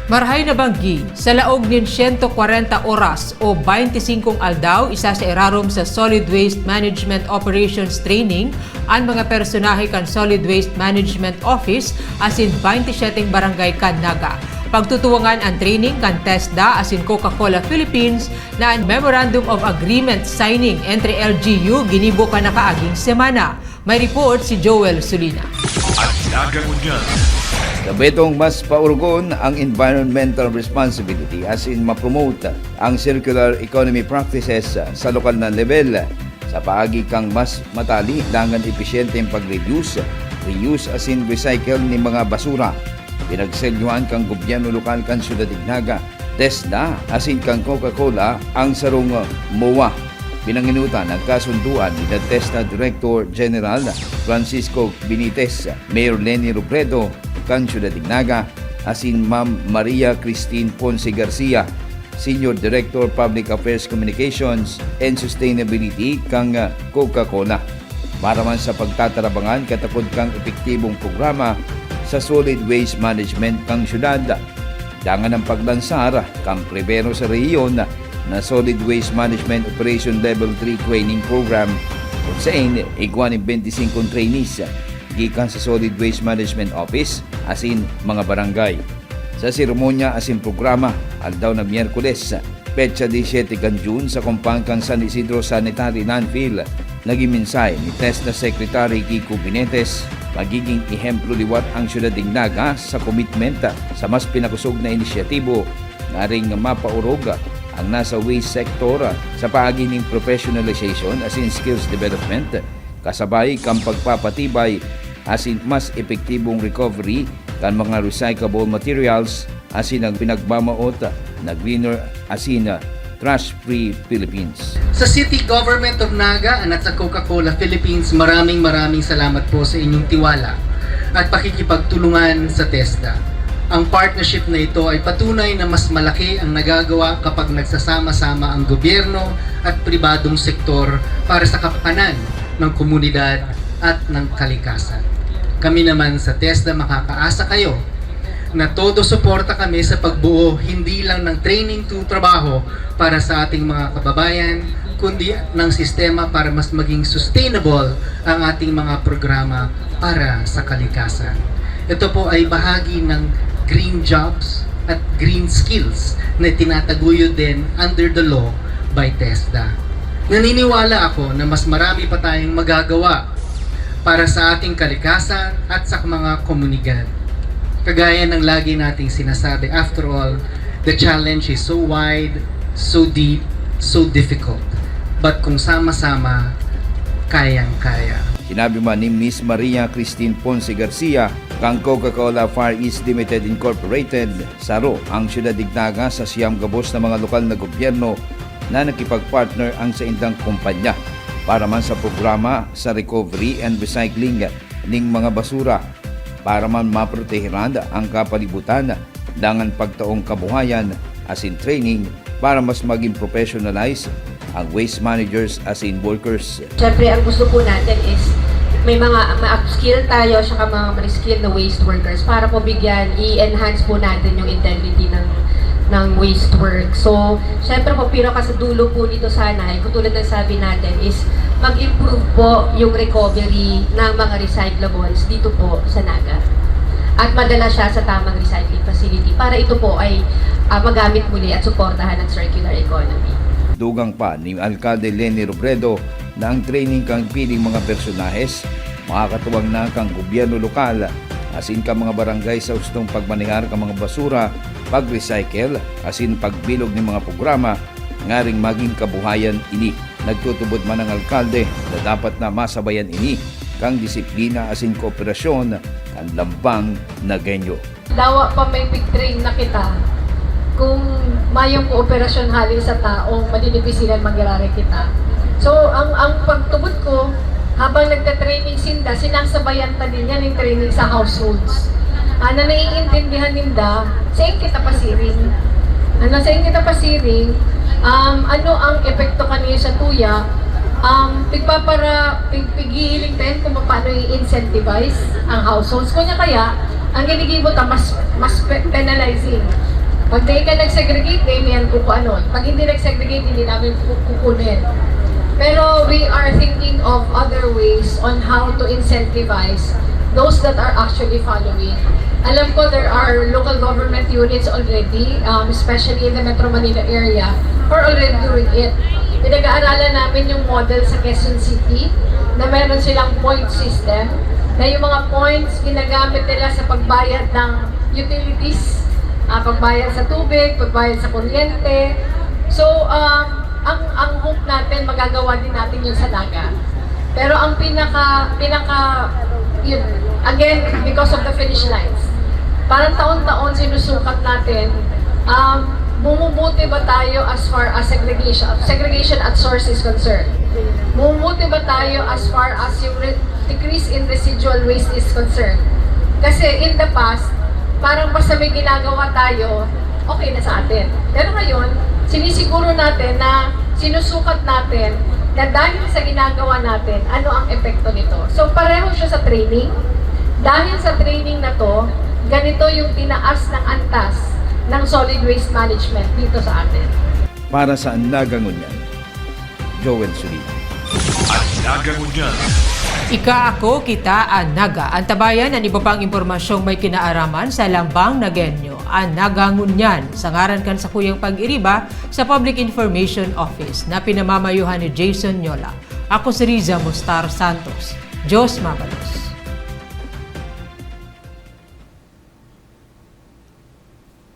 Marhay na banggi, sa laog nin 140 oras o 25 aldaw, isa sa irarom sa Solid Waste Management Operations Training ang mga personahe kan Solid Waste Management Office asin 27 barangay kan Naga. Pagtutuwangan ang training kan TESDA asin Coca-Cola Philippines na ang Memorandum of Agreement signing entre LGU ginibo ka na kaaging semana. May report si Joel Sulina. At nagagunyan. Sabetong mas paurgon ang environmental responsibility as in ma-promote ang circular economy practices sa lokal na level sa paagi kang mas matali dangan epesyente ang pag-reduce, reuse as in recycle ni mga basura. Pinagselyuhan kang gobyerno lokal kan Siyudad Ignaga, TESDA as in kang Coca-Cola ang sarong MOA. Pinanginutan ang kasunduan ni TESDA Director General Francisco Benitez, Mayor Leni Robredo, kang Siyudad Ignaga, asin Ma'am Maria Christine Ponce Garcia, Senior Director Public Affairs Communications and Sustainability kang Coca-Cola. Para man sa pagtatarabangan katakod kang epektibong programa sa solid waste management kang syudad. Dangan ang paglansar kang pribero sa rehiyon na Solid Waste Management Operation Level 3 Training Program kung saan igwan ng 25 trainees gikan sa Solid Waste Management Office asin mga barangay. Sa seremonya asin programa aldaw na Miyerkules, petsa 17 June sa Kumpangkang San Isidro Sanitary Landfill, naging minsay ni TESDA Secretary Kiko Binetes magiging ehemplo liwat ang Siyudad Ignaga sa commitment sa mas pinakusog na inisyatibo na ring mapaurog ang nasa waste sector sa paagi ng professionalization asin skills development kasabay kang pagpapatibay asin mas epektibong recovery kan mga recyclable materials asin ang pinagbamaot na greener asin trash-free Philippines. Sa City Government of Naga at sa Coca-Cola Philippines, maraming salamat po sa inyong tiwala at pakikipagtulungan sa TESDA. Ang partnership na ito ay patunay na mas malaki ang nagagawa kapag nagsasama-sama ang gobyerno at pribadong sektor para sa kapakanan ng komunidad at ng kalikasan. Kami naman sa TESDA makakaasa kayo na todo suporta kami sa pagbuo hindi lang ng training to trabaho para sa ating mga kababayan, kundi ng sistema para mas maging sustainable ang ating mga programa para sa kalikasan. Ito po ay bahagi ng green jobs at green skills na tinataguyod din under the law by TESDA. Naniniwala ako na mas marami pa tayong magagawa para sa ating kalikasan at sa mga komunidad. Kagaya ng lagi nating sinasabi, after all, the challenge is so wide, so deep, so difficult. But kung sama-sama, kayang-kaya. Sinabi man ni Miss Maria Christine Ponce Garcia, kang Coca-Cola Far East Limited Incorporated, saro ang Siyudad Ignaga sa siyam gabos na mga lokal na gobyerno na nakipagpartner ang sa indang kumpanya para man sa programa sa recovery and recycling ng mga basura para man maprotehiran ang kapalibutan dangan pagtaong kabuhayan as in training para mas maging professionalize ang waste managers as in workers. Siyempre, ang gusto po natin is may mga ma-upskill tayo saka mga ma-reskill na waste workers para po bigyan, i-enhance po natin yung integrity ng waste work. So, syempre po, pinakasadulo po nito sana, katulad ng sabi natin, is mag-improve po yung recovery ng mga recyclables dito po sa Naga. At madala siya sa tamang recycling facility para ito po ay magamit muli at suportahan ang circular economy. Dugang pa ni Alcalde Leni Robredo na ang training kang piling mga personahes makakatuwang na kang gobyerno lokal asin ka mga barangay sa ustong pagmanihar ka mga basura, pag-recycle asin pagbilog ng mga programa nga ring maging kabuhayan ini. Nagtutubod man ang alkalde na dapat na masabayan ini kang disiplina asin kooperasyon kan lambang na genyo. Dawa pa may pig-train na kita kung mayong kooperasyon halin sa taong maninipisilan mangyarari kita. So, ang pagtubod ko, habang nagka-training sinasabayan pa din yan yung training sa households. Na naiintindihan ninda, sa kita pasiring. Sa kita pasiring, ano ang epekto kaniya sa tuya, pighihiling tayo kung paano i-incentivize ang households. Kunya kaya, ang ginigibot mas penalizing. Pag di ka nag-segregate, di yan kukuanon. Pag hindi nag-segregate, hindi namin kukunin. Pero we are thinking of other ways on how to incentivize those that are actually following. Alam ko there are local government units already, especially in the Metro Manila area, who are already doing it. Pinag-aaralan namin yung model sa Quezon City na meron silang point system, na yung mga points ginagamit nila sa pagbayad ng utilities, pagbayad sa tubig, pagbayad sa kuryente. So, ang hope natin, magagawa din natin yun sa Naga. Pero ang yun, again, because of the finish lines, parang taon-taon sinusukat natin, bumubuti ba tayo as far as segregation at source is concerned? Bumubuti ba tayo as far as yung decrease in residual waste is concerned? Kasi in the past, parang basta may ginagawa tayo, okay na sa atin. Pero ngayon, sinisiguro natin na sinusukat natin na dahil sa ginagawa natin, ano ang epekto nito. So pareho siya sa training. Dahil sa training na to, ganito yung tinaas ng antas ng solid waste management dito sa atin. Para sa Nagangunyan, Joel Solita. At Nagangunyan. Ika ako, kita, ang Naga. Ang tabayan ang iba pang impormasyong may kinaaraman sa Lambang Nagenyo. Ang Nagangunyan, sa ngaran kan sa Kuyang Pag-iriba sa Public Information Office na pinamamayuhan ni Jason Nyola. Ako si Riza Mustar Santos. Diyos mabalos.